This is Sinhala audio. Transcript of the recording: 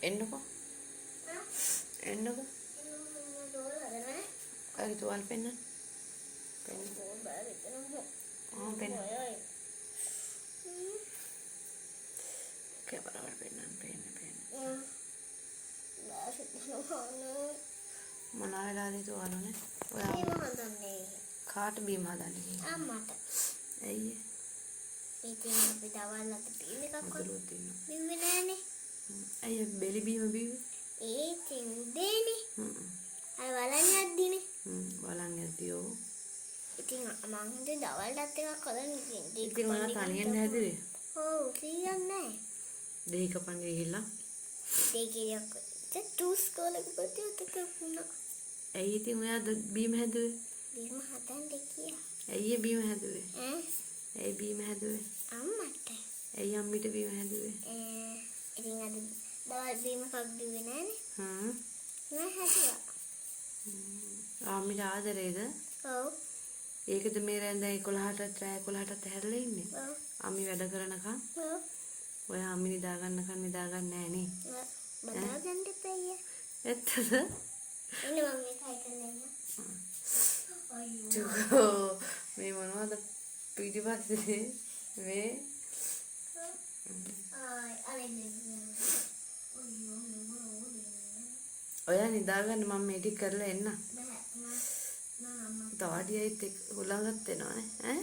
එන්නකෝ. එන්නකෝ. අර තුවාල පෙන්නන්න. පෙන්න. කැමරාවට පෙන්න. මොනවා වෙලාද තුවාලනේ? ඔයා කාට බීම හදන්නේ? අම්මට. ඇයි? ඉතින් අපි දවල් අත බීම එකක් වතුරුත් තියෙනවා. බිව්වේ නෑනේ. ඇයි බෙලි බීම බීවේ? ඒකෙන් දෙන්නේ. අර බලන්න යද්දිනේ. බලන්න යද්දියෝ. ඉතින් මං හිතුවේ දවල්ටත් එකක් හදන්න ඉතින්. ඉතින් ඔයා තනියෙන් හැදුවේ? ඔව් කීයක් නෑ. දෙහි කපන්න ගිහිල්ලා. දෙකීයක්. ජූස් කෝලක පොතියත් වුණා. ඇයි ඉතින් ඔයා බීම හැදුවේ? බීම හදන්න කියා. ඇයි බීම හැදුවේ? ඈ? ඇයි බීම හැදුවේ? අම්මට. ඇයි අම්මිට බීම හැදුවේ? ඉතින් අද දවල් බීම එකක් දුවේ නෑනේ. නෑ හැදුවා. අම්මිට ආදරේද? ඔව්. ඒකද මේ රැඳ 11ට රෑ 11ට හැරලා ඉන්නේ. ඔව්. අම්මි වැඩ කරනකම්. ඔව්. ඔය අම්මි නිදා ගන්නකම් නිදාගන්නේ නෑ නේ. බදාගන්න දෙපැයි. ඇත්තද? එන්න මම මේකයි කරන්නේ. අයියෝ. මේ මොනවද පිටිපස්සේ මේ ඔයා නිදාගන්න මම මේ ටික කරලා එන්න. තව ඩියයිත් හුලඟත් වෙනවා ඈ.